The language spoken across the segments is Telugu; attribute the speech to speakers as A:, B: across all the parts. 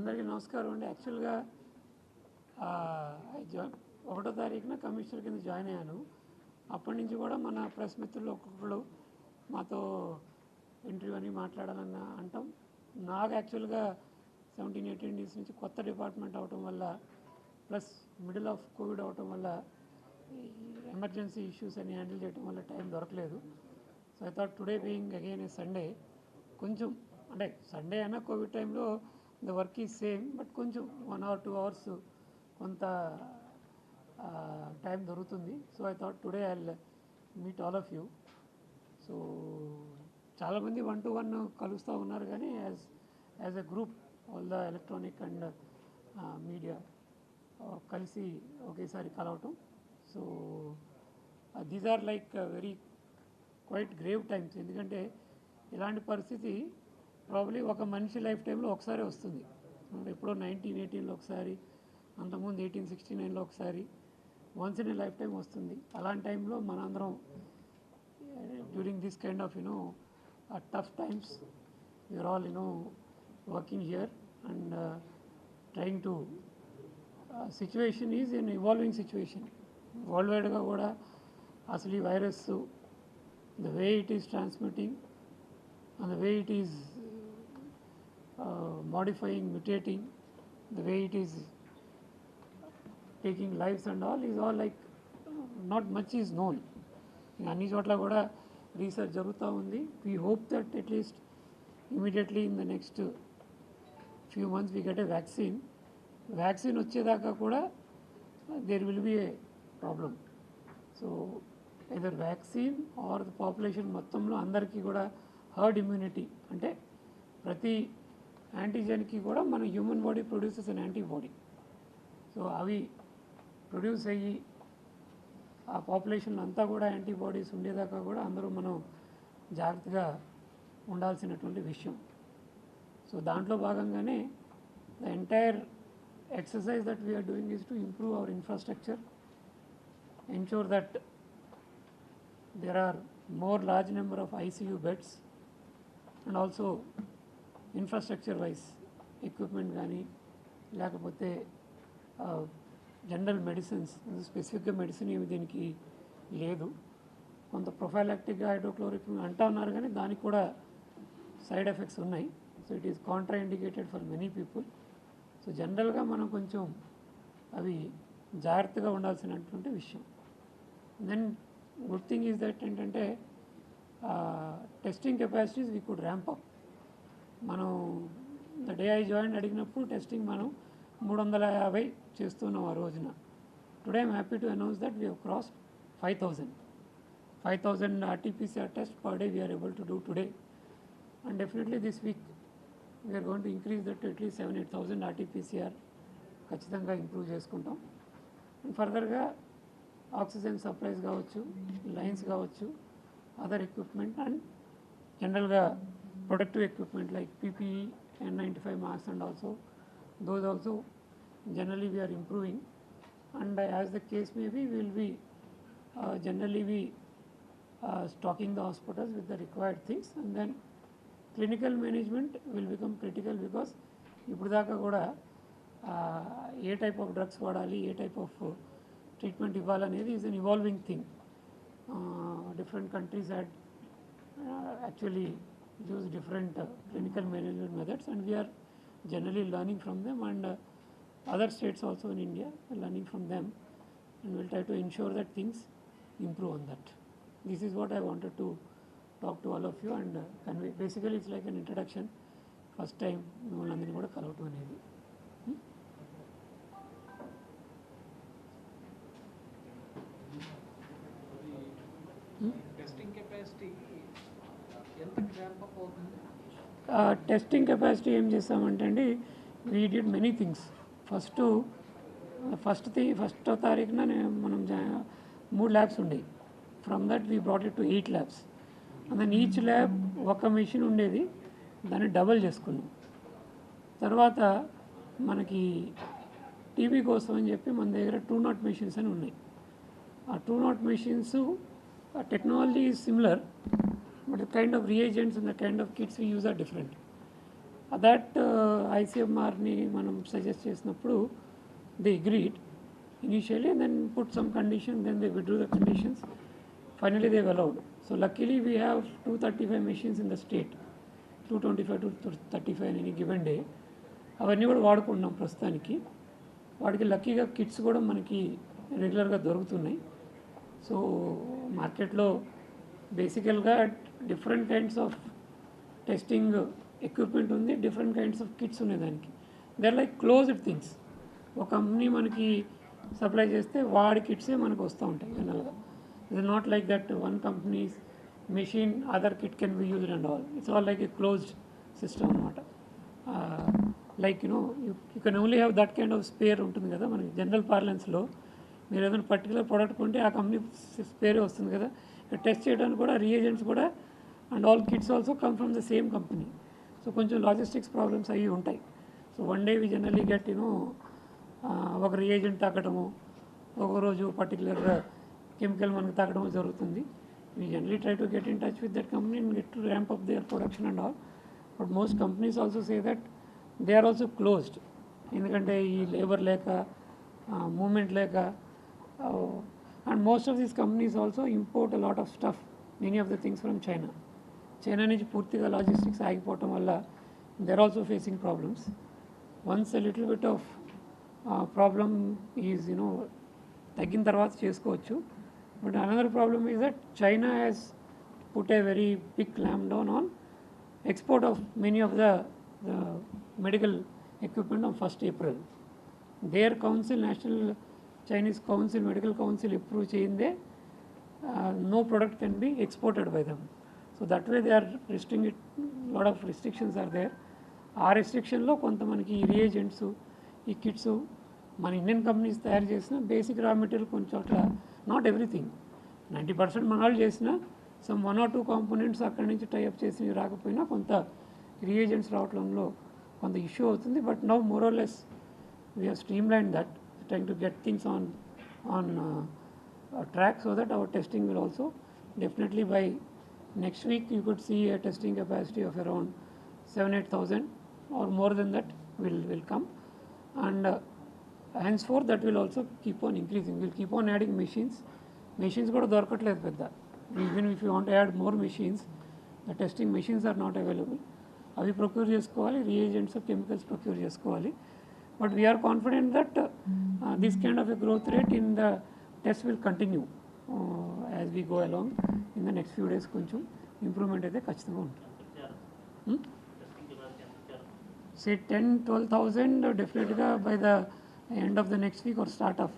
A: అందరికీ నమస్కారం అండి. యాక్చువల్గా ఒకటో తారీఖున కమిషనర్ కింద జాయిన్ అయ్యాను. అప్పటి నుంచి కూడా మన ప్రెస్ మిత్రులు ఒక్కొక్కరు మాతో ఇంటర్వ్యూ అని మాట్లాడాలన్న అంటాం. నాకు యాక్చువల్గా 17-18 డేస్ నుంచి కొత్త డిపార్ట్మెంట్ అవటం వల్ల ప్లస్ మిడిల్ ఆఫ్ కోవిడ్ అవటం వల్ల ఎమర్జెన్సీ ఇష్యూస్ అని హ్యాండిల్ చేయడం వల్ల టైం దొరకలేదు. So I thought today being again a Sunday, కొంచెం అంటే సండే అయినా కోవిడ్ టైంలో the work is same, but కొంచెం 1 or 2 hours కొంత టైం దొరుకుతుంది. So I thought today I will meet all of you. So చాలామంది 1-to-1 కలుస్తూ ఉన్నారు, కానీ as a group all the electronic and media కలిసి ఒకేసారి కలవటం. So these are like very quite grave times. ఎందుకంటే ఇలాంటి పరిస్థితి ప్రాబ్లీ ఒక మనిషి లైఫ్ టైంలో ఒకసారి వస్తుంది. ఎప్పుడో 1918లో ఒకసారి, అంతకుముందు 1869లో ఒకసారి, once in a lifetime వస్తుంది. అలాంటి టైంలో మనందరం during this kind of tough times we are all working here and trying to situation is an evolving situation. World వైడ్గా కూడా అసలు ఈ virus the way it is transmitting and the way it is modifying, mutating, the way it is taking lives and all is all like not much is known. అన్ని చోట్ల కూడా రీసెర్చ్ జరుగుతూ ఉంది. We hope that at least immediately in the next few months we get a vaccine. Vaccine వచ్చేదాకా కూడా there will be a problem. So either vaccine or the population మొత్తంలో అందరికీ కూడా హర్డ్ ఇమ్యూనిటీ, అంటే ప్రతి యాంటీజెన్కి కూడా మన హ్యూమన్ బాడీ ప్రొడ్యూసెస్ అన్ యాంటీబాడీ. సో అవి ప్రొడ్యూస్ అయ్యి ఆ పాపులేషన్ అంతా కూడా యాంటీబాడీస్ ఉండేదాకా కూడా అందరూ మనం జాగ్రత్తగా ఉండాల్సినటువంటి విషయం. సో దాంట్లో భాగంగానే the entire exercise that we are doing is to improve our infrastructure, ensure that there are more large number of ICU beds, and also infrastructure wise equipment కానీ లేకపోతే జనరల్ మెడిసిన్స్, స్పెసిఫిక్గా మెడిసిన్ ఏమి దీనికి లేదు. కొంత ప్రొఫైలాక్టిక్గా హైడ్రోక్లోరిక్ అంటా ఉన్నారు, కానీ దానికి కూడా సైడ్ ఎఫెక్ట్స్ ఉన్నాయి. So it is contraindicated for many people. So జనరల్గా మనం కొంచెం అవి జాగ్రత్తగా ఉండాల్సినటువంటి విషయం. Then good thing is that ఏంటంటే testing capacities we could ramp up. మనం ద డే ఐ జాయిన్ అడిగినప్పుడు టెస్టింగ్ మనం 350 చేస్తున్నాం ఆ రోజున. Today I'm happy to announce that we have crossed 5,000 RT-PCR tests per day we are able to do today, and definitely this week we are going to increase that to at least 7,000-8,000 RT-PCR ఖచ్చితంగా ఇంప్రూవ్ చేసుకుంటాం. అండ్ ఫర్దర్గా ఆక్సిజన్ సప్లైస్ కావచ్చు, లైన్స్ కావచ్చు, అదర్ ఎక్విప్మెంట్ అండ్ జనరల్గా protective equipment like PPE, N95 masks and also those also generally we are improving, and as the case may be we will be generally we stocking the hospitals with the required things, and then clinical management will become critical because ఇప్పుడు దాకా కూడా ఏ టైప్ ఆఫ్ డ్రగ్స్ వాడాలి, ఏ టైప్ ఆఫ్ ట్రీట్మెంట్ ఇవ్వాలనేది is an evolving thing. Different countries had actually use different clinical management methods, and we're generally learning from them, and other states also in India are learning from them, and we'll try to ensure that things improve on that. This is what I wanted to talk to all of you and convey. Basically it's like an introduction. First time మిమ్మల్ని అందరినీ కూడా కలవటం అనేది.
B: టెస్టింగ్ కెపాసిటీ ఎంత ర్యాంప్ అప్ అవుతుంది?
A: టెస్టింగ్ కెపాసిటీ ఏం చేస్తామంటే అండి, వీ డిడ్ మెనీ థింగ్స్. ఫస్టో తారీఖున మనం 3 ల్యాబ్స్ ఉండేవి. From that we brought it to 8 labs, and then each lab ఒక మెషిన్ ఉండేది, దాన్ని డబల్ చేసుకున్నాం. తర్వాత మనకి టీబీ కోసం అని చెప్పి మన దగ్గర 2 నాట్ మెషిన్స్ అని ఉన్నాయి. ఆ 2 not machines technology is similar, but the kind of reagents and the kind of kits we use are different. that ఐసీఎంఆర్ని మనం సజెస్ట్ చేసినప్పుడు they agreed initially and then put some condition, then they withdrew the conditions. Finally they've allowed. So luckily we have 235 machines in the state, 225 to 35 in any given day. అవన్నీ కూడా వాడుకుంటున్నాం ప్రస్తుతానికి. వాటికి లక్కీగా కిట్స్ కూడా మనకి రెగ్యులర్గా దొరుకుతున్నాయి. సో మార్కెట్లో బేసికల్గా different kinds of testing equipment ఉంది, డిఫరెంట్ కైండ్స్ ఆఫ్ కిట్స్ ఉన్నాయి దానికి. They are like closed things. ఒక కంపెనీ మనకి సప్లై చేస్తే వాడి కిట్సే మనకు వస్తూ ఉంటాయి జనరల్గా. It's not like that one company's machine other kit can be used and all. It's all like a closed system అనమాట. Like you can only have that kind of spare ఉంటుంది కదా మనకి జనరల్ పార్లెన్స్లో. మీరు ఏదైనా పర్టికులర్ ప్రోడక్ట్ కొంటే ఆ కంపెనీ స్పేరే వస్తుంది కదా. ఇక్కడ టెస్ట్ చేయడానికి కూడా రియేజెంట్స్ కూడా and all kits also come from the same company. So కొంచెం లాజిస్టిక్స్ ప్రాబ్లమ్స్ అవి ఉంటాయి. So one day we generally get ఒక రియేజెంట్ తగ్గడము, ఒకరోజు పర్టికులర్ కెమికల్ మనకు తగ్గడము జరుగుతుంది. We generally try to get in touch with that company and get to ramp up their production and all. But most companies also say that they are also closed. ఎందుకంటే ఈ లేబర్ లేక, మూమెంట్ లేక, and most of these companies also import a lot of stuff, many of the things from China. China నుంచి పూర్తిగా లాజిస్టిక్స్ ఆగిపోవటం వల్ల they are also facing problems. Once a little bit of problem is తగ్గిన తర్వాత చేసుకోవచ్చు. But another problem is that China has put a very big clamp down on export of many of the medical equipment on 1st April. Their council, National Chinese Council, Medical Council approve cheyinde, no product can be exported by them. So that way they are restricting, lot of restrictions are there. ఆ రెస్ట్రిక్షన్లో కొంత మనకి ఈ రియేజెంట్స్, ఈ కిట్స్ మన ఇండియన్ కంపెనీస్ తయారు చేసిన బేసిక్ రా మెటీరియల్ కొంచెం చోట్ల, నాట్ ఎవ్రీథింగ్, 90% మన వాళ్ళు చేసిన సమ్ 1 or 2 కాంపోనెంట్స్ అక్కడి నుంచి టైఅప్ చేసి రాకపోయినా కొంత రియేజెంట్స్ రావడంలో కొంత ఇష్యూ అవుతుంది. But now more or less we have stream line that, trying to get things on track so that our testing will also definitely by next week you could see a testing capacity of around 7,000-8,000 or more than that will come, and henceforth that will also keep on increasing. We'll keep on adding machines కూడా దొరకట్లేదు పెద్ద. Even if you want to add more machines, the testing machines are not available. అవి ప్రొక్యూర్ చేసుకోవాలి, రియేజెంట్స్ కెమికల్స్ ప్రొక్యూర్ చేసుకోవాలి. But we are confident that this kind of a growth rate in the test will continue as we go along. In the next few days కొంచెం ఇంప్రూవ్మెంట్ అయితే ఖచ్చితంగా ఉంటుంది. సే 10,000-12,000 డెఫినెట్గా by the end of the next week or start of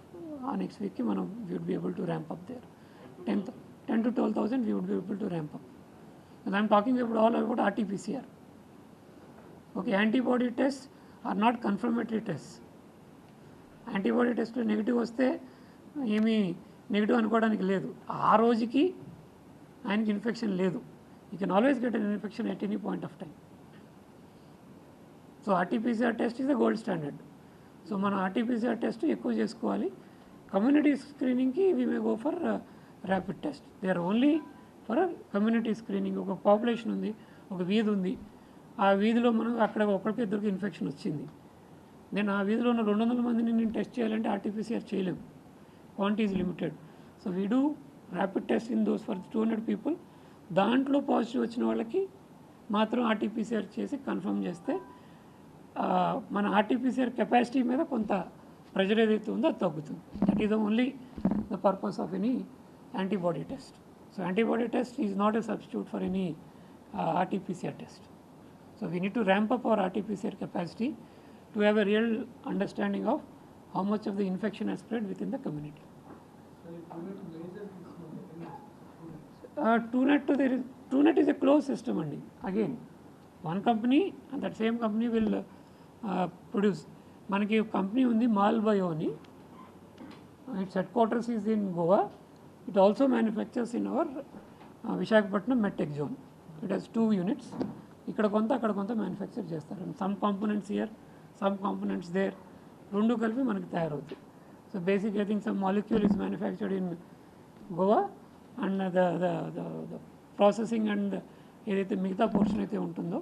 A: ఆ నెక్స్ట్ వీక్కి మనం we would be able to ramp up there. 10 to 12,000 we would be able to ramp up. And I am talking about RT-PCR. Okay, antibody tests are not confirmatory tests. Antibody test negative వస్తే ఏమీ నెగిటివ్ అనుకోవడానికి లేదు. ఆ రోజుకి ఆయనకి ఇన్ఫెక్షన్ లేదు. You can always get an infection at any point of time. So RT-PCR test is the gold standard. So మనం RT-PCR టెస్ట్ ఎక్కువ చేసుకోవాలి. కమ్యూనిటీ స్క్రీనింగ్కి we may go for rapid test. They are only for community screening. ఒక పాపులేషన్ ఉంది, ఒక వీధి ఉంది, ఆ వీధిలో మనం అక్కడ ఒకరికి ఇద్దరికి ఇన్ఫెక్షన్ వచ్చింది, నేను ఆ వీధిలో ఉన్న 200 మందిని నేను టెస్ట్ చేయాలంటే RT-PCR చేయలేము, quantity is limited. So we do rapid test in those for 200 people. దాంట్లో పాజిటివ్ వచ్చిన వాళ్ళకి మాత్రం RT-PCR చేసి కన్ఫర్మ్ చేస్తే మన RT-PCR కెపాసిటీ మీద కొంత ప్రెజర్ ఏదైతే ఉందో అది తగ్గుతుంది. That is the only the purpose of any antibody test. So antibody test is not a substitute for any RT-PCR test. So we need to ramp up our RT-PCR capacity to have a real understanding of how much of the infection has spread within the community. TrueNet is a closed system only. Again, one company and that same company will produce. మనకి కంపెనీ ఉంది మాల్బయో అని, its headquarters is in Goa. It also manufactures in our Visakhapatnam Medtech zone. It has 2 units. ఇక్కడ కొంత అక్కడ కొంత మ్యానుఫ్యాక్చర్ చేస్తారు. Some components here, some components there, రెండు కలిపి మనకి తయారవుతాయి. So basic I think some molecule is manufactured in Goa and the processing and ఏదైతే మిగతా పోర్షన్ అయితే ఉంటుందో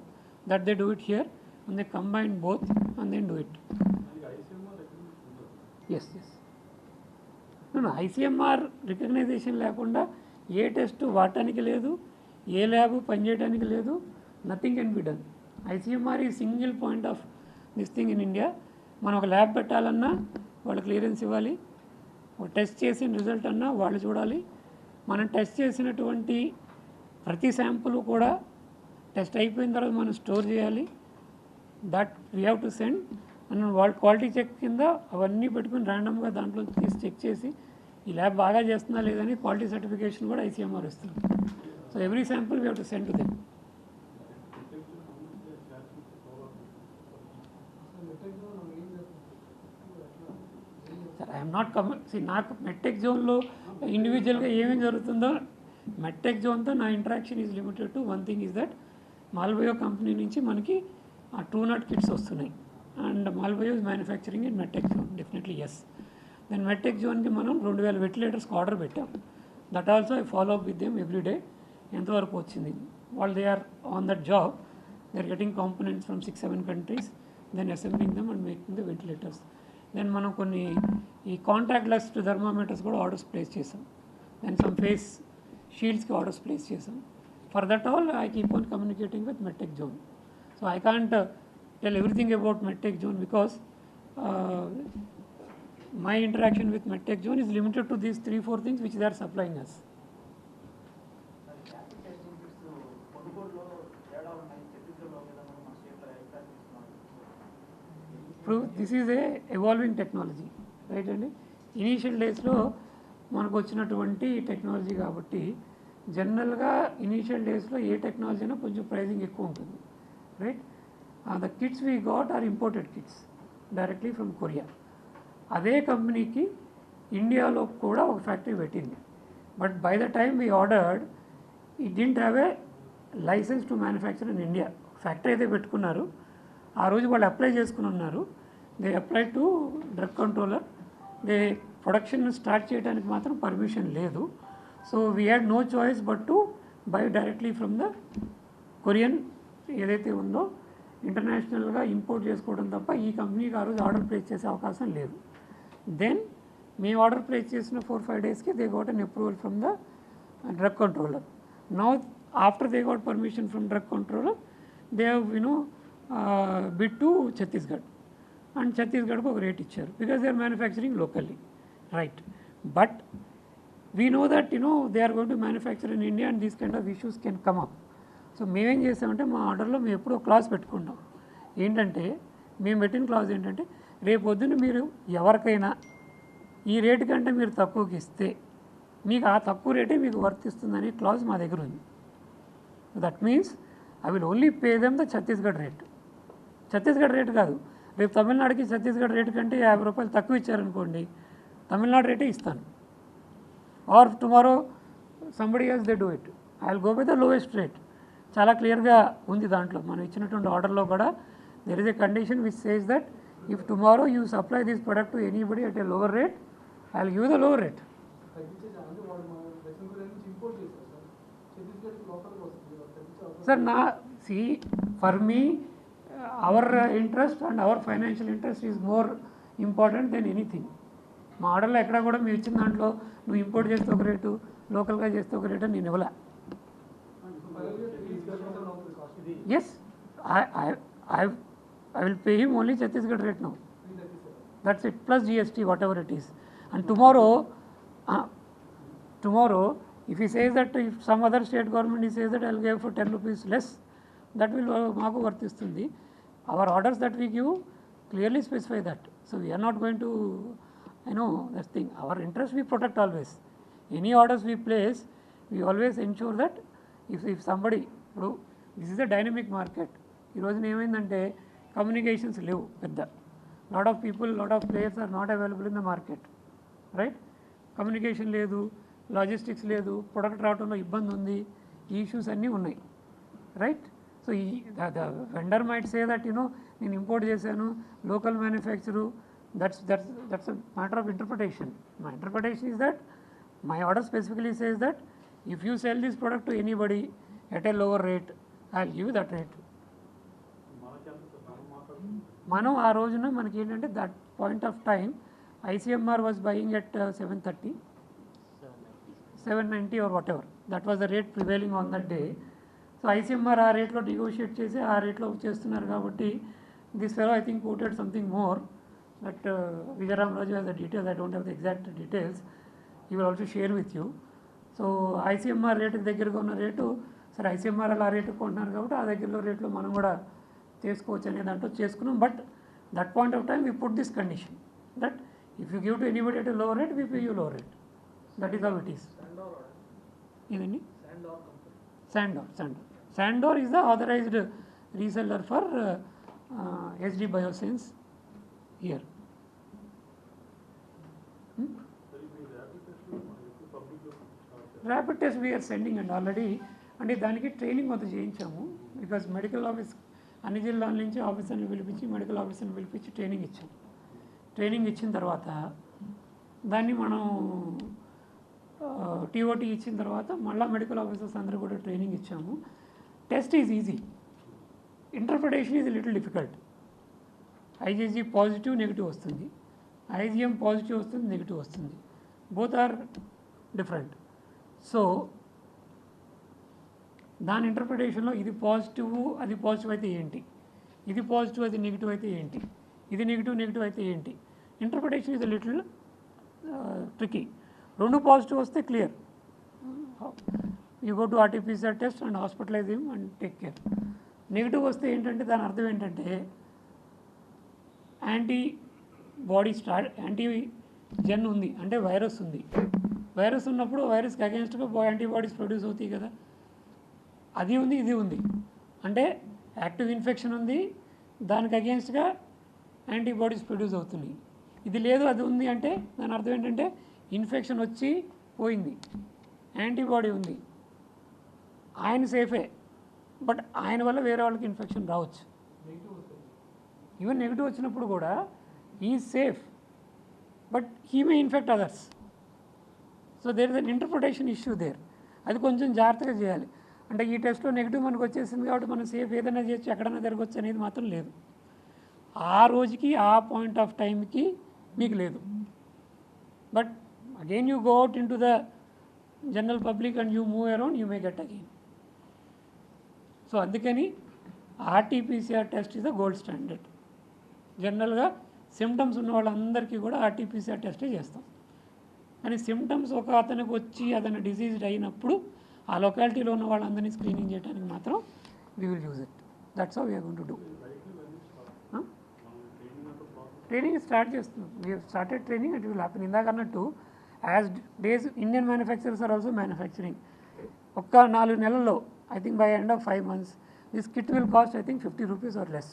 A: that they do it here. and they combine both and then do it. Yes. No, ICMR recognition లేకుండా ఏ టెస్ట్ వాడటానికి లేదు, ఏ ల్యాబ్ పనిచేయడానికి లేదు, nothing can be done. ICMR ఈ single point of this thing in India. మనం ఒక ల్యాబ్ పెట్టాలన్నా వాళ్ళు క్లియరెన్స్ ఇవ్వాలి, ఒక టెస్ట్ చేసిన రిజల్ట్ అన్నా వాళ్ళు చూడాలి. మనం టెస్ట్ చేసినటువంటి ప్రతి శాంపుల్ కూడా టెస్ట్ అయిపోయిన తర్వాత మనం స్టోర్ చేయాలి. That we have to send and వాళ్ళు క్వాలిటీ చెక్ కింద అవన్నీ పెట్టుకుని ర్యాండమ్గా దాంట్లో తీసి చెక్ చేసి ఈ ల్యాబ్ బాగా చేస్తున్నా లేదని క్వాలిటీ సర్టిఫికేషన్ కూడా ఐసీఎంఆర్ ఇస్తుంది. So every sample we have to send to them. Sir I'm not నాకు మెట్టెక్ జోన్లో ఇండివిజువల్గా ఏమేమి జరుగుతుందో మెట్టెక్ జోన్తో నా interaction is limited to one thing is that Molbio company నుంచి మనకి ఆ ట్రూనాట్ కిట్స్ వస్తున్నాయి and Molbio is manufacturing in MedTech zone. Definitely yes. Then MedTech జోన్కి మనం 2000 వెంటిలేటర్స్కి ఆర్డర్ పెట్టాం. That also I follow up with them every day. ఎంతవరకు వచ్చింది వాళ్ళు they are on that job. They are getting components from 6-7 countries, then assembling them and making the ventilators. Then మనం కొన్ని ఈ కాంటాక్ట్లెస్ థర్మామీటర్స్ కూడా ఆర్డర్స్ ప్లేస్ చేసాం. దెన్ సమ్ ఫేస్ షీల్డ్స్కి ఆర్డర్స్ ప్లేస్ చేసాం. For that all I keep on communicating with MedTech zone. So I can't tell everything about MedTech zone because my interaction with medtech zone is limited to these 3-4 things which they are supplying us. This is a evolving technology, right? And initial days లో మనకు వచ్చినటువంటి టెక్నాలజీ కాబట్టి జనరల్గా ఇనీషియల్ డేస్లో ఏ టెక్నాలజీ అయినా కొంచెం ప్రైజింగ్ ఎక్కువ ఉంటుంది, right? The kits we got are imported kits directly from Korea. అదే కంపెనీకి ఇండియాలో కూడా ఒక ఫ్యాక్టరీ పెట్టింది. But by the time we ordered it didn't have a licence to manufacture in India. Factory అయితే పెట్టుకున్నారు, ఆ రోజు వాళ్ళు అప్లై చేసుకుని ఉన్నారు. They apply to drug controller. They production start చేయడానికి మాత్రం పర్మిషన్ లేదు. So we had no choice but to buy directly from the Korean ఏదైతే ఉందో ఇంటర్నేషనల్గా ఇంపోర్ట్ చేసుకోవడం తప్ప ఈ కంపెనీకి ఆ రోజు ఆర్డర్ ప్లేస్ చేసే అవకాశం లేదు. దెన్ మేము ఆర్డర్ ప్లేస్ చేసిన 4-5 డేస్కి they got an approval from the drug controller. Now after they got permission from drug controller they have bid to Chhattisgarh and ఛత్తీస్గఢ్కి ఒక రేట్ ఇచ్చారు because they are manufacturing locally, right? But we know that they are going to manufacture in India and these kind of issues can come up. So మేమేం చేస్తామంటే మా ఆర్డర్లో మేము ఎప్పుడో క్లాజ్ పెట్టుకుంటాం. ఏంటంటే మేము పెట్టిన క్లాజ్ ఏంటంటే రేపు పొద్దున్న మీరు ఎవరికైనా ఈ రేటు కంటే మీరు తక్కువకి ఇస్తే మీకు ఆ తక్కువ రేటే మీకు వర్తిస్తుందనే క్లాజ్ మా దగ్గర ఉంది. That means I will only pay them the Chhattisgarh rate. Chhattisgarh rate కాదు, రేపు తమిళనాడుకి ఛత్తీస్గఢ్ రేటు కంటే 50 రూపాయలు తక్కువ ఇచ్చారనుకోండి, తమిళనాడు రేటే ఇస్తాను. Or tomorrow somebody else they do it, I will go by the lowest rate. చాలా క్లియర్గా ఉంది దాంట్లో మనం ఇచ్చినటువంటి ఆర్డర్లో కూడా there is a condition which says that if tomorrow you supply this product to anybody at a lower rate I will give the lower rate. Sir for me our interest and our financial interest is more important than anything. మా ఆర్డర్లో ఎక్కడ కూడా మీరు ఇచ్చిన దాంట్లో నువ్వు ఇంపోర్ట్ చేస్తే ఒక రేటు, లోకల్గా చేస్తే ఒక రేటు నేను ఇవ్వలే. Yes, I will pay him only Chhattisgarh rate now. That's it, plus GST, whatever it is. And tomorrow, if he says that if some other state government he says that I will give for 10 rupees less, that will maaku vartistundi. Our orders that we give clearly specify that. So we are not going to, that thing. Our interest we protect always. Any orders we place, we always ensure that if somebody, this is a dynamic market. ఈ రోజున ఏమైందంటే కమ్యూనికేషన్స్ లేవు పెద్ద. Lot of people, lot of players are not available in the market, right? Communication లేదు, లాజిస్టిక్స్ లేదు, ప్రొడక్ట్ రావడంలో ఇబ్బంది ఉంది, ఈ ఇష్యూస్ అన్నీ ఉన్నాయి, రైట్? So the vendor might say that నేను ఇంపోర్ట్ చేశాను, local manufacture, that's a matter of interpretation. My interpretation is that my order specifically says that if you sell this product to anybody at a lower rate, I will give you that rate. మనం ఆ రోజున మనకి ఏంటంటే that point of time ICMR was buying at 730, 790 or whatever. That was the rate prevailing on that day. So ICMR ఆ రేట్లో నెగోషియేట్ చేసి ఆ రేట్లో చేస్తున్నారు కాబట్టి this fellow I think quoted something more but Vijayaram Raju has the details. I don't have the exact details. He will also share with you. So ICMR రేటుకి దగ్గరగా ఉన్న రేటు సరే ఐసీఎంఆర్ ఆ రేటు కొంటున్నారు కాబట్టి ఆ దగ్గరలో రేట్లో మనం కూడా చేసుకోవచ్చు అనే దాంట్లో చేసుకున్నాం. But that point of time we put this condition that if you give to anybody at లో రేట్ వీ పే యూ లో rate. That is how it is. ఇదండి Sandor is the authorized reseller for SD Bioscience here. Rapid test we are sending and already అంటే దానికి ట్రైనింగ్ కొంత చేయించాము. బికాజ్ మెడికల్ ఆఫీస్ అన్ని జిల్లాల నుంచి ఆఫీసర్ని పిలిపించి మెడికల్ ఆఫీసర్ని పిలిపించి ట్రైనింగ్ ఇచ్చాం. ట్రైనింగ్ ఇచ్చిన తర్వాత దాన్ని మనం టీఓటీ ఇచ్చిన తర్వాత మళ్ళీ మెడికల్ ఆఫీసర్స్ అందరూ కూడా ట్రైనింగ్ ఇచ్చాము. Test is easy, interpretation is little difficult. IgG positive negative వస్తుంది, ఐజీఎం పాజిటివ్ వస్తుంది నెగిటివ్ వస్తుంది. Both are different. సో దాని ఇంటర్ప్రిటేషన్లో ఇది పాజిటివ్ అది పాజిటివ్ అయితే ఏంటి, ఇది పాజిటివ్ అది నెగిటివ్ అయితే ఏంటి, ఇది నెగిటివ్ అయితే ఏంటి, ఇంటర్ప్రిటేషన్ ఈజ్ లిటిల్ ట్రికీ. రెండు పాజిటివ్ వస్తే clear, you go to RTPCR test and hospitalise him and take care. Negative వస్తే ఏంటంటే దాని అర్థం ఏంటంటే యాంటీజెన్ ఉంది అంటే వైరస్ ఉంది. వైరస్ ఉన్నప్పుడు వైరస్కి అగేన్స్ట్గా యాంటీబాడీస్ ప్రొడ్యూస్ అవుతాయి కదా. అది ఉంది ఇది ఉంది అంటే యాక్టివ్ ఇన్ఫెక్షన్ ఉంది, దానికి అగేన్స్ట్గా యాంటీబాడీస్ ప్రొడ్యూస్ అవుతున్నాయి. ఇది లేదు అది ఉంది అంటే దాని అర్థం ఏంటంటే ఇన్ఫెక్షన్ వచ్చి పోయింది, యాంటీబాడీ ఉంది, ఆయన సేఫే బట్ ఆయన వల్ల వేరే వాళ్ళకి ఇన్ఫెక్షన్ రావచ్చు. ఈవెన్ నెగిటివ్ వచ్చినప్పుడు కూడా ఈ safe but he may infect others. So there is an interpretation issue there. అది కొంచెం జాగ్రత్తగా చేయాలి. అంటే ఈ టెస్ట్లో నెగిటివ్ మనకు వచ్చేసింది కాబట్టి మనం సేఫ్ ఏదైనా చేయొచ్చు ఎక్కడైనా తిరగచ్చు అనేది మాత్రం లేదు. ఆ రోజుకి ఆ పాయింట్ ఆఫ్ టైంకి మీకు లేదు. But again you go out into the general public and you move around, you may get again. So అందుకని RTPCR test is the gold standard. జనరల్గా సిమ్టమ్స్ ఉన్న వాళ్ళందరికీ కూడా ఆర్టీపీసీఆర్ టెస్టే చేస్తాం. కానీ సిమ్టమ్స్ ఒక అతనికి వచ్చి అతను డిసీజ్డ్ అయినప్పుడు ఆ లొకాలిటీలో ఉన్న వాళ్ళందరినీ స్క్రీనింగ్ చేయడానికి మాత్రం we will use it. That's how we're going to do. Training start చేస్తున్నాం. We started training. It will happen. ఇందాక అన్నట్టు as days Indian manufacturers are also manufacturing. ఒక్క 4 నెలల్లో I think by end of 5 months this kit will cost I think 50 rupees or less.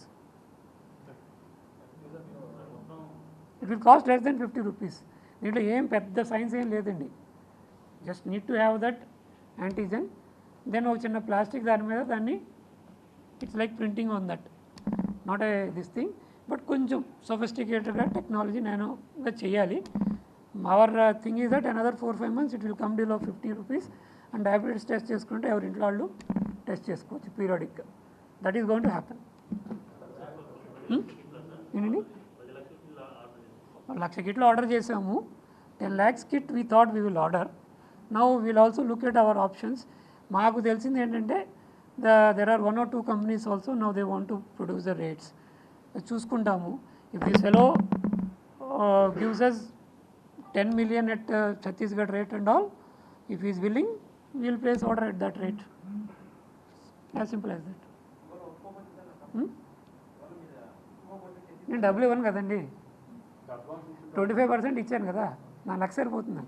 A: It will cost less than 50 rupees. దీంట్లో ఏం పెద్ద సైన్స్ ఏం లేదండి. Just need to have that antigen, then ఒక చిన్న ప్లాస్టిక్ దాని మీద దాన్ని it's like printing on that, not a this thing but కొంచెం సొఫిస్టికేటెడ్గా టెక్నాలజీ నేనుగా చేయాలి. Our thing is that another 4-5 months it will come below 50 rupees. And diabetes test చేసుకుంటే ఎవరి ఇంట్లో వాళ్ళు టెస్ట్ చేసుకోవచ్చు పీరియాడిక్గా. That is going to happen. ఏంటండి 1,00,000 కిట్లు ఆర్డర్ చేసాము. 10 lakhs kit we thought we will order. Now we'll also look at hour options. మాకు తెలిసింది ఏంటంటే there are 1 or 2 companies also now they want to produce the rates. చూసుకుంటాము. If this fellow gives us 10 million at Chhattisgarh rate and all, if he is willing, we will place order at that rate. As simple as that. నేను డబ్బులు ఇవ్వను కదండి, 25% ఇచ్చాను కదా, నా లక్ష సరిపోతుంది.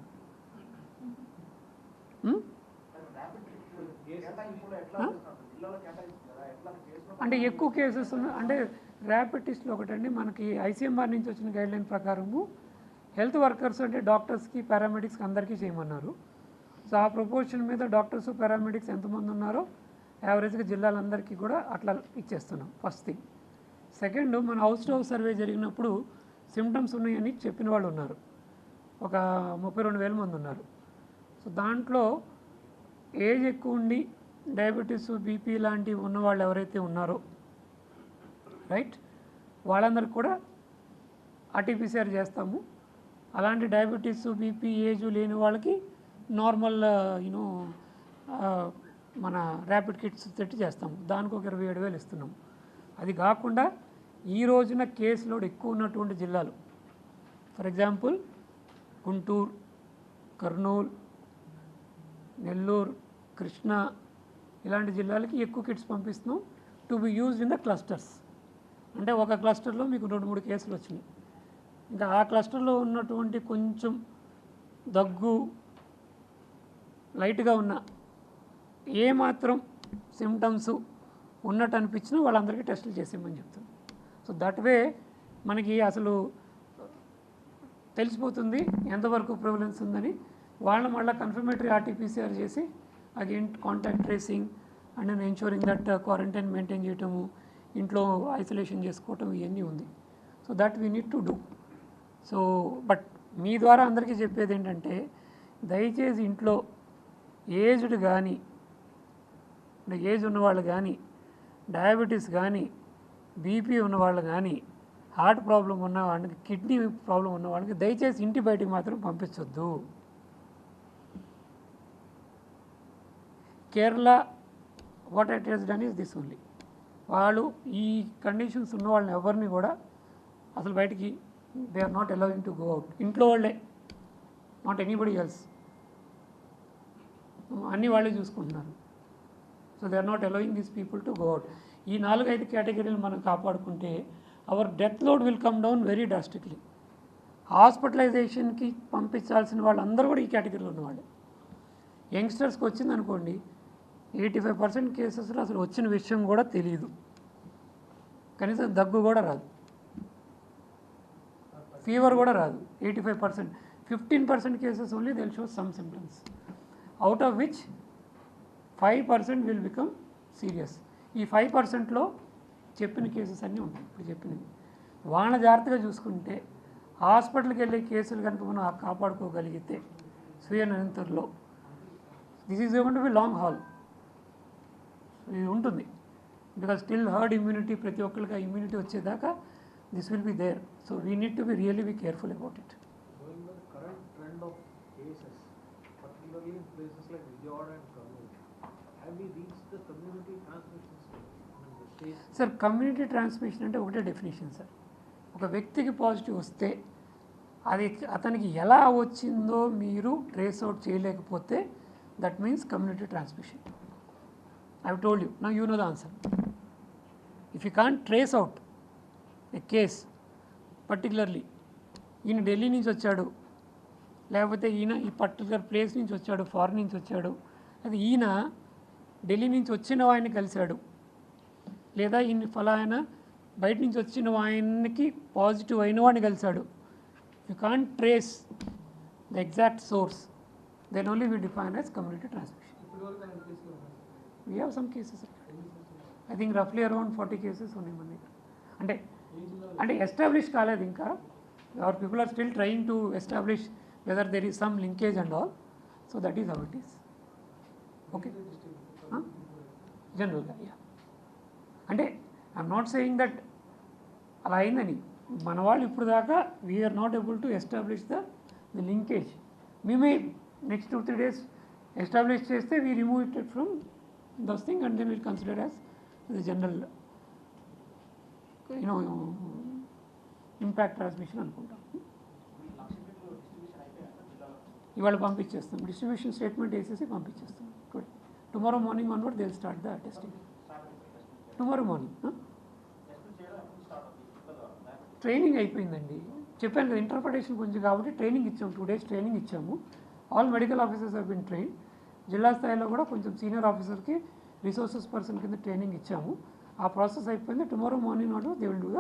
A: అంటే ఎక్కువ కేసెస్ ఉన్న అంటే ర్యాపిడ్ టెస్ట్లో ఒకటండి మనకి ఐసీఎంఆర్ నుంచి వచ్చిన గైడ్లైన్ ప్రకారము హెల్త్ వర్కర్స్ అంటే డాక్టర్స్కి పారామెడిక్స్కి అందరికీ చేయమన్నారు. సో ఆ ప్రపోర్షన్ మీద డాక్టర్స్ పారామెడిక్స్ ఎంతమంది ఉన్నారో యావరేజ్గా జిల్లాలందరికీ కూడా అట్లా ఇచ్చేస్తున్నాం. First thing. సెకండ్, మన హౌస్ టు హౌస్ సర్వే జరిగినప్పుడు సిమ్టమ్స్ ఉన్నాయని చెప్పిన వాళ్ళు ఉన్నారు, ఒక 32,000 మంది ఉన్నారు. సో దాంట్లో ఏజ్ ఎక్కువ ఉండి డయాబెటీస్ బీపీ లాంటివి ఉన్నవాళ్ళు ఎవరైతే ఉన్నారో రైట్, వాళ్ళందరికీ కూడా ఆర్టీపీసీఆర్ చేస్తాము. అలాంటి డయాబెటీస్, బీపీ, ఏజ్ లేని వాళ్ళకి నార్మల్ యూనో మన ర్యాపిడ్ కిట్స్ పెట్టి చేస్తాము. దానికి ఒక 27,000 ఇస్తున్నాము. అది కాకుండా ఈ రోజున కేసు లోడ్ ఎక్కువ ఉన్నటువంటి జిల్లాలు, ఫర్ ఎగ్జాంపుల్ గుంటూరు, కర్నూలు, నెల్లూరు, కృష్ణా ఇలాంటి జిల్లాలకి ఎక్కువ కిట్స్ పంపిస్తున్నాం to be used in the clusters. అంటే ఒక క్లస్టర్లో మీకు 2-3 కేసులు వచ్చినాయి. ఇంకా ఆ క్లస్టర్లో ఉన్నటువంటి కొంచెం దగ్గు లైట్గా ఉన్న ఏమాత్రం సిమ్టమ్స్ ఉన్నట్టు అనిపించినా వాళ్ళందరికీ టెస్టులు చేసేయమని చెప్తాం. సో దట్ వే మనకి అసలు తెలిసిపోతుంది ఎంతవరకు ప్రివలెన్స్ ఉందని. వాళ్ళని మళ్ళీ కన్ఫర్మేటరీ ఆర్టీపీసీఆర్ చేసి again contact tracing and ensuring that quarantine maintain చేయటము, ఇంట్లో ఐసోలేషన్ చేసుకోవటం ఇవన్నీ ఉంది. So that we need to do. So but మీ ద్వారా అందరికీ చెప్పేది ఏంటంటే, దయచేసి ఇంట్లో ఏజ్డ్ కానీ, ఏజ్ ఉన్నవాళ్ళు కానీ, డయాబెటీస్ కానీ, బీపీ ఉన్నవాళ్ళు కానీ, హార్ట్ ప్రాబ్లం ఉన్న వాళ్ళకి, కిడ్నీ ప్రాబ్లం ఉన్న వాళ్ళకి దయచేసి ఇంటి బయటికి మాత్రం పంపించొద్దు. Kerala what it has done is this only. వాళ్ళు ఈ కండిషన్స్ ఉన్న వాళ్ళని ఎవరిని కూడా అసలు బయటికి they are not allowing to go out. ఇంట్లో వాళ్ళే, నాట్ ఎనీబడి ఎల్స్. అన్నీ వాళ్ళే చూసుకుంటున్నారు. So they are not allowing these people to go out. ఈ 4-5 కేటగిరీలు మనం కాపాడుకుంటే our death load will come down very drastically. హాస్పిటలైజేషన్కి పంపించాల్సిన వాళ్ళందరూ కూడా ఈ కేటగిరీలో ఉన్నవాళ్ళు. యంగ్స్టర్స్కి వచ్చింది అనుకోండి, 85% కేసెస్లో అసలు వచ్చిన విషయం కూడా తెలియదు, కనీసం దగ్గు కూడా రాదు, ఫీవర్ కూడా రాదు. 85%. 15% cases only they will show some symptoms, out of which 5% will become serious. ఈ 5%లో చెప్పిన కేసెస్ అన్నీ ఉంటాయి. ఇప్పుడు చెప్పినవి వాళ్ళ జాగ్రత్తగా చూసుకుంటే, హాస్పిటల్కి వెళ్ళే కేసులు కనుక మనం కాపాడుకోగలిగితే స్వీయ నిరంతరంలో this is going to be long haul. ఇది ఉంటుంది. బికాస్ స్టిల్ హర్డ్ ఇమ్యూనిటీ, ప్రతి ఒక్కరికి ఆ ఇమ్యూనిటీ వచ్చేదాకా this will be there. So we need to be really be careful about it.
B: Going by the current trend of cases, particularly in places like Vijayawada and Kurnool, have we reached the community transmission stage? I mean, the stage.
A: Sir, community transmission అంటే ఒకటే డెఫినేషన్ సార్. ఒక వ్యక్తికి పాజిటివ్ వస్తే అది అతనికి ఎలా వచ్చిందో మీరు ట్రేస్ అవుట్ చేయలేకపోతే that means community transmission. I told you, now you know the answer. If you can't trace out a case, particularly ఈయన ఢిల్లీ నుంచి వచ్చాడు, లేకపోతే ఈయన ఈ పర్టికులర్ ప్లేస్ నుంచి వచ్చాడు, ఫారిన్ నుంచి వచ్చాడు, అది ఈయన ఢిల్లీ నుంచి వచ్చిన వాడిని కలిశాడు, లేదా ఈయన ఫలానా బయట నుంచి వచ్చిన ఆయనకి పాజిటివ్ అయిన వాడిని కలిశాడు. You can't trace the exact source, then only we define as community transmission. We have some cases. I think రఫ్లీ అరౌండ్ 40 కేసెస్ ఉన్నాయి మన దగ్గర. అంటే ఎస్టాబ్లిష్ కాలేదు ఇంకా. Our people are still trying to establish whether there is some linkage and all. So that is how it is. Okay, జనరల్గా యా. అంటే ఐఎమ్ నాట్ సేయింగ్ దట్ అలా అయిందని. మన వాళ్ళు ఇప్పుడు దాకా we're not able to establish the linkage. మేమే నెక్స్ట్ 2-3 days ఎస్టాబ్లిష్ చేస్తే we remove it from this thing and then will consider as the general you know impact transmission అనుకుంటాం. ఇవాళ పంపించేస్తాం, డిస్ట్రిబ్యూషన్ స్టేట్మెంట్ వేసేసి పంపించేస్తాం. Tomorrow morning onward they will start the testing. Tomorrow morning training అయిపోయిందండి. చెప్పాను కదా, ఇంటర్ప్రిటేషన్ కొంచెం కాబట్టి ట్రైనింగ్ ఇచ్చాము, 2 days ట్రైనింగ్ ఇచ్చాము. All medical officers have been train. జిల్లా స్థాయిలో కూడా కొంచెం సీనియర్ ఆఫీసర్కి రిసోర్సెస్ పర్సన్ కింద ట్రైనింగ్ ఇచ్చాము. ఆ ప్రాసెస్ అయిపోయింది. టుమారో మార్నింగ్ నాడు they will do the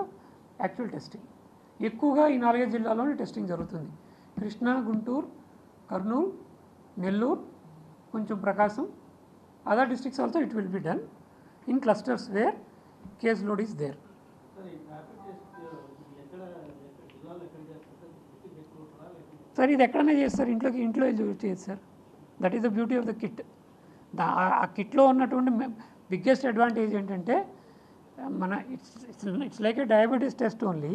A: actual testing. ఎక్కువగా ఈ 4 జిల్లాల్లోనే టెస్టింగ్ జరుగుతుంది. కృష్ణా, గుంటూరు, కర్నూలు, నెల్లూరు, కొంచెం Prakasam. Other districts also it will be done in clusters where case load is there. Sir, ఇది ఎక్కడైనా చేస్తారు, ఇంట్లో చేయదు sir. That is the beauty of the kit. ఆ కిట్లో ఉన్నటువంటి బిగ్గెస్ట్ అడ్వాంటేజ్ ఏంటంటే మన it's like a diabetes test only.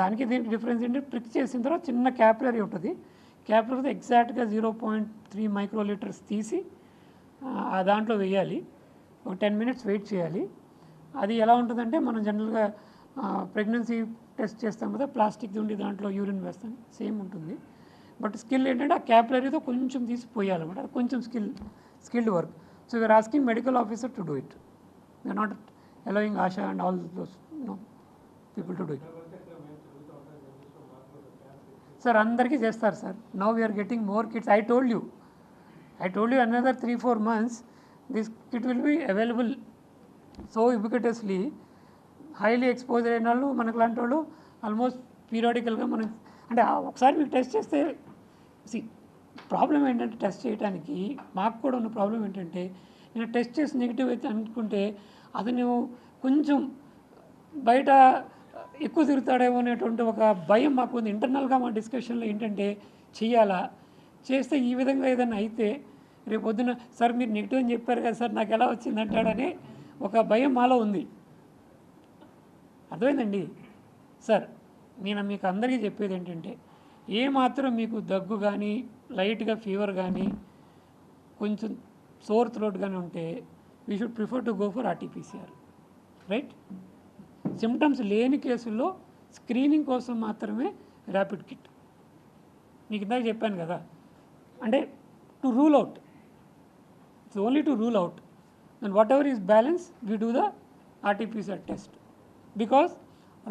A: దానికి దీనికి డిఫరెన్స్ ఏంటి, ప్రిక్ చేసిన తర్వాత చిన్న క్యాపిలరీ ఉంటుంది. క్యాపిలరీ ఎగ్జాక్ట్గా 0.3 మైక్రోలీటర్స్ తీసి ఆ దాంట్లో వేయాలి. ఒక 10 minutes వెయిట్ చేయాలి. అది ఎలా ఉంటుందంటే మనం జనరల్గా ప్రెగ్నెన్సీ టెస్ట్ చేస్తాం కదా, ప్లాస్టిక్ ఉండి దాంట్లో యూరిన్ వేస్తాం, సేమ్ ఉంటుంది. బట్ స్కిల్ ఏంటంటే ఆ క్యాపిలరీతో కొంచెం తీసి పోయాలన్నమాట. అది కొంచెం skilled work. So we're asking medical officer to do it. We're not allowing Asha and all those people to do it. Sir, అందరికీ చేస్తారు sir. Now we are getting more kits. I told you another 3-4 months this kit will be available so ubiquitously. Highly expose అయిన వాళ్ళు మనకు లాంటి వాళ్ళు ఆల్మోస్ట్ పీరియాడికల్గా మనం అంటే ఒకసారి మీకు టెస్ట్ చేస్తే ప్రాబ్లం ఏంటంటే, టెస్ట్ చేయడానికి మాకు కూడా ఉన్న ప్రాబ్లం ఏంటంటే, నేను టెస్ట్ చేసి నెగిటివ్ అయితే అనుకుంటే అతను కొంచెం బయట ఎక్కువ తిరుగుతాడేమో అనేటువంటి ఒక భయం మాకు ఉంది. ఇంటర్నల్గా మా డిస్కషన్లో ఏంటంటే, చేయాలా, చేస్తే ఈ విధంగా ఏదైనా అయితే రేపు పొద్దున సార్ మీరు నెగిటివ్ అని చెప్పారు కదా సార్ నాకు ఎలా వచ్చింది అంటాడనే ఒక భయం మాలో ఉంది. అర్థమైందండి సార్. నేను మీకు అందరికీ చెప్పేది ఏంటంటే, ఏమాత్రం మీకు దగ్గు కానీ లైట్గా ఫీవర్ కానీ కొంచెం సోర్ థ్రోట్ కానీ ఉంటే we should prefer to go for RTPCR, right. Symptoms లేని కేసుల్లో స్క్రీనింగ్ కోసం మాత్రమే ర్యాపిడ్ కిట్. మీకు ఇందాక చెప్పాను కదా, అంటే to rule out, it's only to rule out. Then whatever is balance we do the RTPCR test, because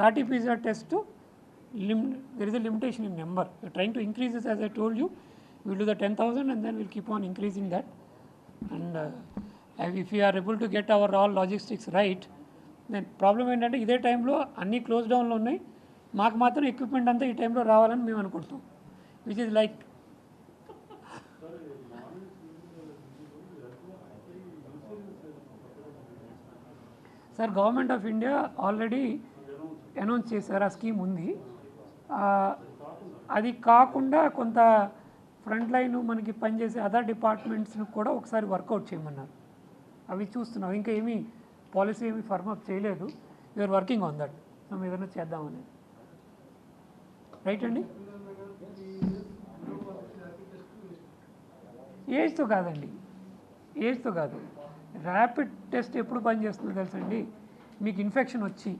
A: RT-PCR test there is a limitation in number. We are trying to increase this, as I told you. We will do the 10,000 and then we will keep on increasing that. And if we are able to get our all logistics right, then problem ఏంటంటే ఇదే టైంలో అన్నీ క్లోజ్ డౌన్లో ఉన్నాయి, మాకు మాత్రం ఎక్విప్మెంట్ అంతా ఈ టైంలో రావాలని మేము అనుకుంటాం, which is like sir. Government of India already announce చేశారు, ఆ స్కీమ్ ఉంది. అది కాకుండా కొంత ఫ్రంట్ లైన్ మనకి పనిచేసే అదర్ డిపార్ట్మెంట్స్ని కూడా ఒకసారి వర్కౌట్ చేయమన్నారు. అవి చూస్తున్నాం, ఇంకా ఏమీ పాలసీ ఏమీ ఫర్మప్ చేయలేదు. You're working on that. మనం ఏదైనా చేద్దామని, రైట్ అండి. ఏజ్తో కాదండి, ఏజ్తో కాదు. ర్యాపిడ్ టెస్ట్ ఎప్పుడు పనిచేస్తుందో తెలుసండి, మీకు ఇన్ఫెక్షన్ వచ్చి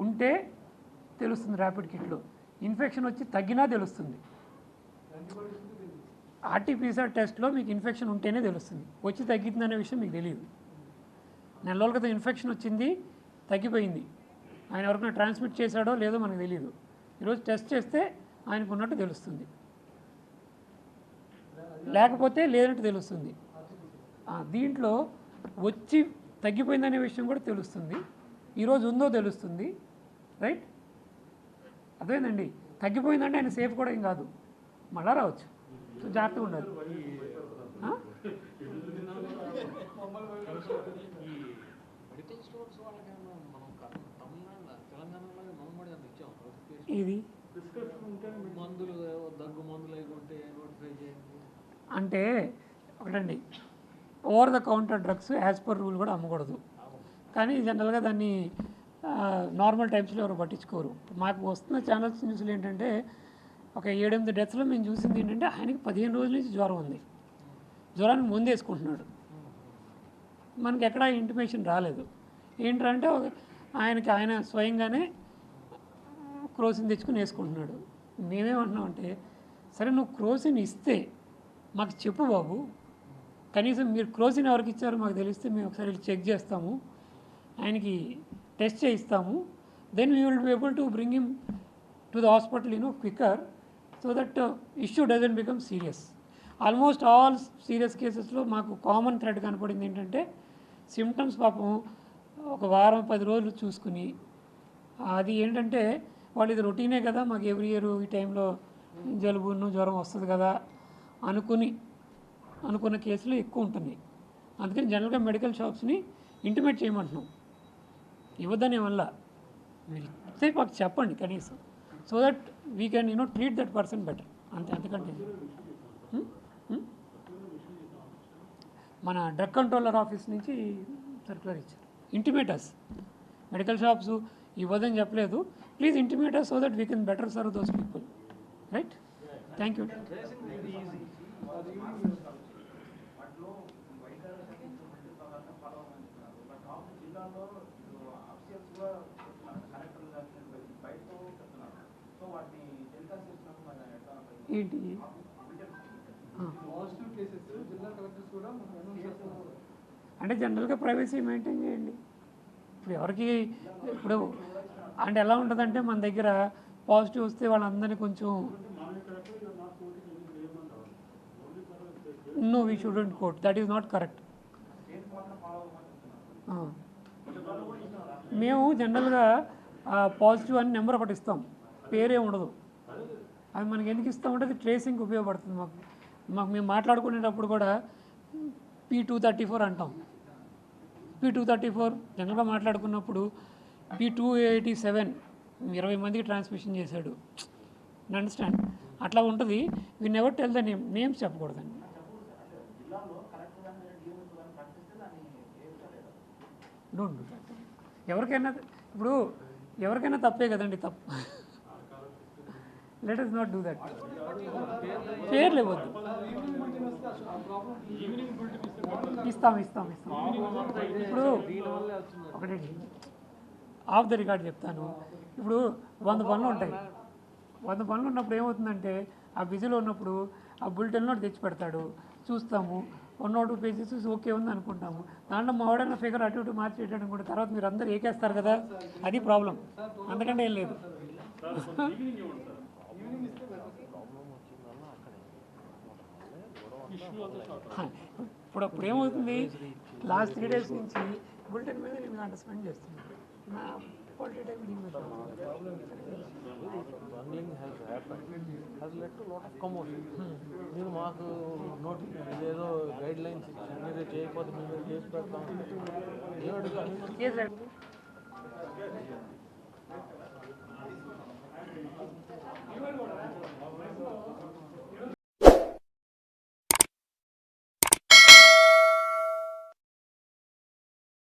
A: ఉంటే తెలుస్తుంది ర్యాపిడ్ కిట్లో, ఇన్ఫెక్షన్ వచ్చి తగ్గినా తెలుస్తుంది. ఆర్టీపీసీఆర్ టెస్ట్లో మీకు ఇన్ఫెక్షన్ ఉంటేనే తెలుస్తుంది, వచ్చి తగ్గుతుందనే విషయం మీకు తెలియదు. నెల రోజుల క్రితం ఇన్ఫెక్షన్ వచ్చింది, తగ్గిపోయింది, ఆయన ఎవరికైనా ట్రాన్స్మిట్ చేశాడో లేదో మనకు తెలియదు. ఈరోజు టెస్ట్ చేస్తే ఆయనకు ఉన్నట్టు తెలుస్తుంది, లేకపోతే లేనట్టు తెలుస్తుంది. దీంట్లో వచ్చి తగ్గిపోయిందనే విషయం కూడా తెలుస్తుంది, ఈరోజు ఉందో తెలుస్తుంది, రైట్. అదేనండి, తగ్గిపోయిందంటే ఆయన సేఫ్ కూడా ఏం కాదు, మళ్ళా రావచ్చు. సో జాగ్రత్తగా ఉండాలి. ఇది అంటే ఒకటండి, over the counter drugs as per rule కూడా అమ్మకూడదు. కానీ జనరల్గా దాన్ని నార్మల్ టైమ్స్లో ఎవరు పట్టించుకోరు. మాకు వస్తున్న ఛానల్స్ న్యూస్లు ఏంటంటే, ఒక 7-8 డెత్స్లో మేము చూసింది ఏంటంటే, ఆయనకి 15 రోజుల నుంచి జ్వరం ఉంది, జ్వరాన్ని ముందు వేసుకుంటున్నాడు, మనకి ఎక్కడా ఇంటిమేషన్ రాలేదు. ఏంటంటే ఆయన స్వయంగానే క్రోసిన్ తెచ్చుకుని వేసుకుంటున్నాడు. మేమేమంటున్నామంటే, సరే నువ్వు క్రోసిన్ ఇస్తే మాకు చెప్పు బాబు, కనీసం మీరు క్రోసిన్ ఎవరికి ఇచ్చారో మాకు తెలిస్తే మేము ఒకసారి చెక్ చేస్తాము, ఆయనకి టెస్ట్ చేయిస్తాము, then we will be able to bring him to the hospital quicker, so that issue doesn't become serious. Almost all serious కేసెస్లో మాకు కామన్ థ్రెడ్ కనపడింది ఏంటంటే, సిమ్టమ్స్ పాపం ఒక వారం 10 రోజులు చూసుకుని, అది ఏంటంటే వాళ్ళు ఇది రొటీనే కదా, మాకు ఎవ్రీ ఇయర్ ఈ టైంలో జలుబును జ్వరం వస్తుంది కదా అనుకున్న కేసులు ఎక్కువ ఉంటున్నాయి. అందుకని జనరల్గా మెడికల్ షాప్స్ని ఇంటిమేట్ చేయమంటున్నాం, ఇవ్వద్దనే వల్ల మీరు ఇస్తే మాకు చెప్పండి కనీసం, so that we can treat that person better. అంతకంటే మన డ్రగ్ కంట్రోలర్ ఆఫీస్ నుంచి సర్క్యులర్ ఇచ్చారు. Intimate us. మెడికల్ షాప్స్ ఇవ్వదని చెప్పలేదు, please intimate us so that we can better serve those people, right? Thank you. ఏంటి అంటే జనరల్గా ప్రైవసీ మెయింటైన్ చేయండి. ఇప్పుడు ఎవరికి ఇప్పుడు అంటే ఎలా ఉంటుందంటే మన దగ్గర పాజిటివ్ వస్తే వాళ్ళందరినీ కొంచెం no we shouldn't quote, that is not correct. మేము జనరల్గా పాజిటివ్ అని నెంబర్ ఒకటి ఇస్తాం, పేరే ఉండదు. అది మనకి ఎందుకు ఇస్తామంటే అది ట్రేసింగ్కి ఉపయోగపడుతుంది. మాకు మేము మాట్లాడుకునేటప్పుడు కూడా P234 అంటాం. P234 జనరల్గా మాట్లాడుకున్నప్పుడు P287 20 మందికి ట్రాన్స్మిషన్ చేశాడు, అండర్స్టాండ్? అట్లా ఉంటుంది. We never tell the names చెప్పకూడదండి. Don't do that. ఎవరికైనా తప్పే కదండి, తప్పు. Let us not do that. పేర్లు ఇవ్వద్దు. ఇస్తాం. ఇప్పుడు ఒకటి ఆఫ్ ద రికార్డ్ చెప్తాను. ఇప్పుడు 100 పనులు ఉంటాయి. 100 పనులు ఉన్నప్పుడు ఏమవుతుందంటే ఆ బిజీలో ఉన్నప్పుడు ఆ బులెటిన్లో తెచ్చి పెడతాడు, చూస్తాము, 1 or 2 పేజెస్ ఓకే ఉంది అనుకుంటాము. దాంట్లో మావాడైనా ఫిగర్ అటు ఇటు మార్చేయడం కూడా తర్వాత మీరు అందరూ ఏకేస్తారు కదా, అది ప్రాబ్లం. అందుకంటే ఏం లేదు. ఇప్పుడు ఏమవుతుంది, లాస్ట్ 3 days నుంచి బులెటిన్ మీద నేను గంట స్పెండ్ చేస్తున్నాను. నా క్వాలిటీ టైం దీని మీద.
C: Bungling has led to lot of commotion. మీరు మాకు నోటిఫికేషన్ ఇదేదో గైడ్ లైన్స్ ఇచ్చి మీరు చేయకపోతే మేము చేసి పెడతాం.